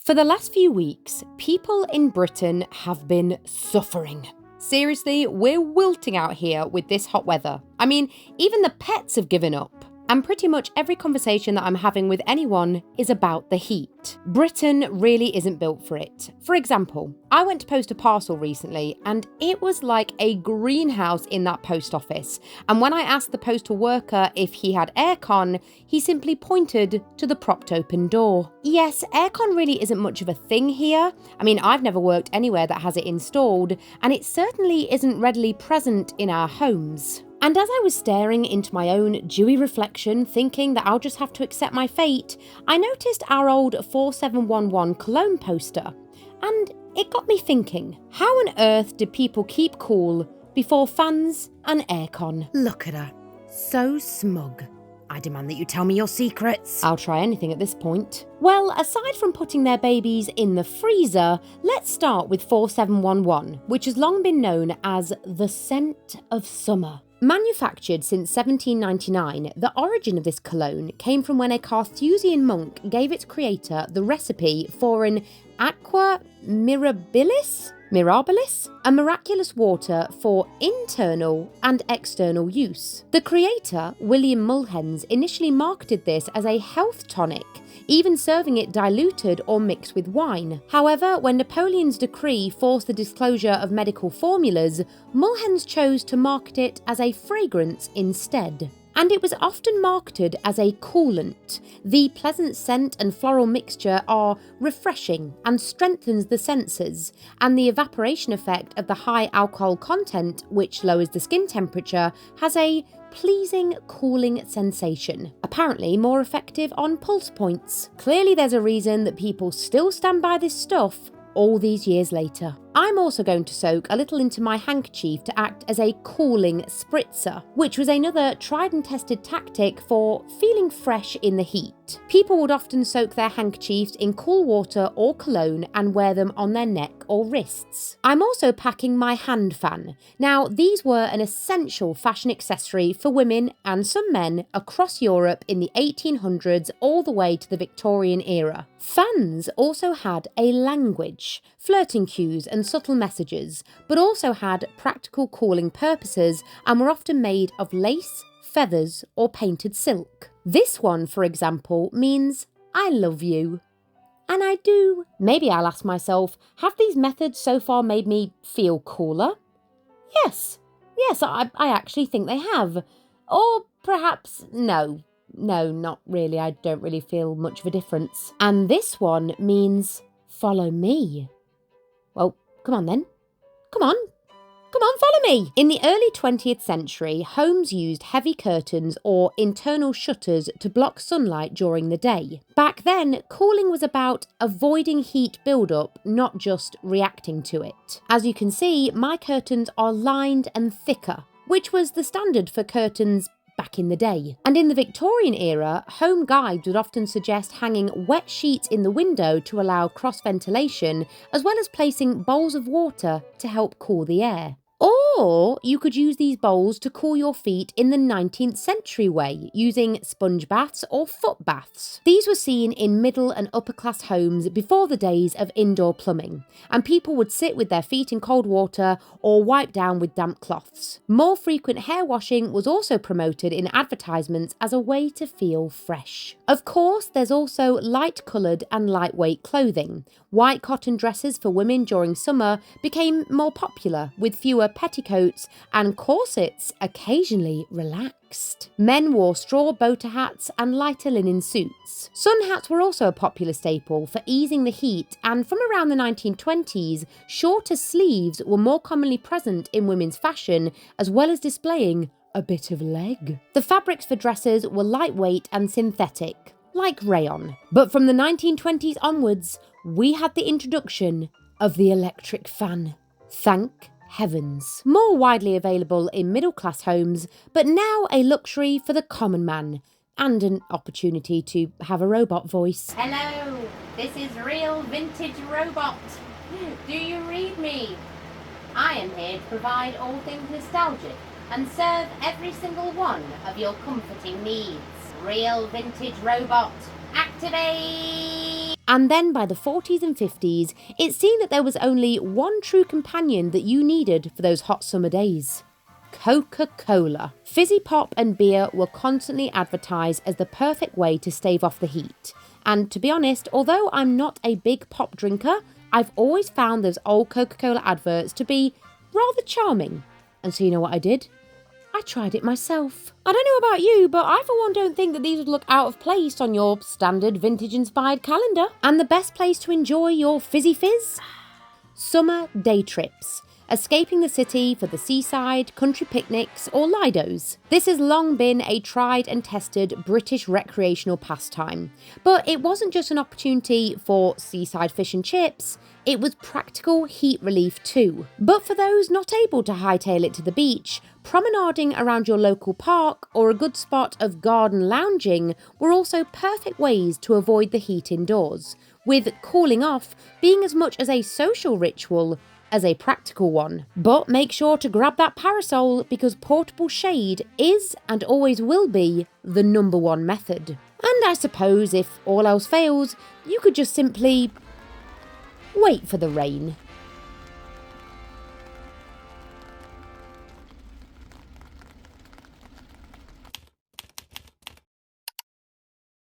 For the last few weeks, people in Britain have been suffering. Seriously, we're wilting out here with this hot weather. I mean, even the pets have given up. And pretty much every conversation that I'm having with anyone is about the heat. Britain really isn't built for it. For example, I went to post a parcel recently and it was like a greenhouse in that post office. And when I asked the postal worker if he had aircon, he simply pointed to the propped open door. Yes, aircon really isn't much of a thing here. I mean, I've never worked anywhere that has it installed, and it certainly isn't readily present in our homes. And as I was staring into my own dewy reflection, thinking that I'll just have to accept my fate, I noticed our old 4711 cologne poster. And it got me thinking, how on earth did people keep cool before fans and aircon? Look at her. So smug. I demand that you tell me your secrets. I'll try anything at this point. Well, aside from putting their babies in the freezer, let's start with 4711, which has long been known as the scent of summer. Manufactured since 1799, the origin of this cologne came from when a Carthusian monk gave its creator the recipe for an aqua mirabilis, a miraculous water for internal and external use. The creator, William Mulhens, initially marketed this as a health tonic, even serving it diluted or mixed with wine. However, when Napoleon's decree forced the disclosure of medical formulas, Mulhens chose to market it as a fragrance instead. And it was often marketed as a coolant. The pleasant scent and floral mixture are refreshing and strengthens the senses, and the evaporation effect of the high alcohol content, which lowers the skin temperature, has a pleasing, cooling sensation, apparently more effective on pulse points. Clearly there's a reason that people still stand by this stuff all these years later. I'm also going to soak a little into my handkerchief to act as a cooling spritzer, which was another tried and tested tactic for feeling fresh in the heat. People would often soak their handkerchiefs in cool water or cologne and wear them on their neck or wrists. I'm also packing my hand fan. Now, these were an essential fashion accessory for women and some men across Europe in the 1800s all the way to the Victorian era. Fans also had a language, flirting cues and subtle messages, but also had practical cooling purposes and were often made of lace, feathers, or painted silk. This one, for example, means I love you. And I do. Maybe I'll ask myself, have these methods so far made me feel cooler? Yes, I actually think they have. Or perhaps no, not really. I don't really feel much of a difference. And this one means follow me. Well, come on then. Come on, follow me. In the early 20th century, homes used heavy curtains or internal shutters to block sunlight during the day. Back then, cooling was about avoiding heat buildup, not just reacting to it. As you can see, my curtains are lined and thicker, which was the standard for curtains back in the day. And in the Victorian era, home guides would often suggest hanging wet sheets in the window to allow cross-ventilation, as well as placing bowls of water to help cool the air. Or you could use these bowls to cool your feet in the 19th century way, using sponge baths or foot baths. These were seen in middle and upper class homes before the days of indoor plumbing, and people would sit with their feet in cold water or wipe down with damp cloths. More frequent hair washing was also promoted in advertisements as a way to feel fresh. Of course, there's also light-coloured and lightweight clothing. White cotton dresses for women during summer became more popular, with fewer petticoats and corsets occasionally relaxed. Men wore straw boater hats and lighter linen suits. Sun hats were also a popular staple for easing the heat, and from around the 1920s, shorter sleeves were more commonly present in women's fashion, as well as displaying a bit of leg. The fabrics for dresses were lightweight and synthetic, like rayon. But from the 1920s onwards, we had the introduction of the electric fan. Thank heavens. More widely available in middle-class homes, but now a luxury for the common man, and an opportunity to have a robot voice. Hello, this is Real Vintage Robot. Do you read me? I am here to provide all things nostalgic and serve every single one of your comforting needs. Real Vintage Robot, activate! And then by the 40s and 50s, it seemed that there was only one true companion that you needed for those hot summer days. Coca-Cola. Fizzy pop and beer were constantly advertised as the perfect way to stave off the heat. And to be honest, although I'm not a big pop drinker, I've always found those old Coca-Cola adverts to be rather charming. And so you know what I did? I tried it myself. I don't know about you, but I for one don't think that these would look out of place on your standard vintage-inspired calendar. And the best place to enjoy your fizzy fizz? Summer day trips. Escaping the city for the seaside, country picnics or lidos. This has long been a tried and tested British recreational pastime. But it wasn't just an opportunity for seaside fish and chips, it was practical heat relief too. But for those not able to hightail it to the beach, promenading around your local park or a good spot of garden lounging were also perfect ways to avoid the heat indoors, with cooling off being as much as a social ritual as a practical one. But make sure to grab that parasol because portable shade is and always will be the number one method. And I suppose if all else fails, you could just simply wait for the rain.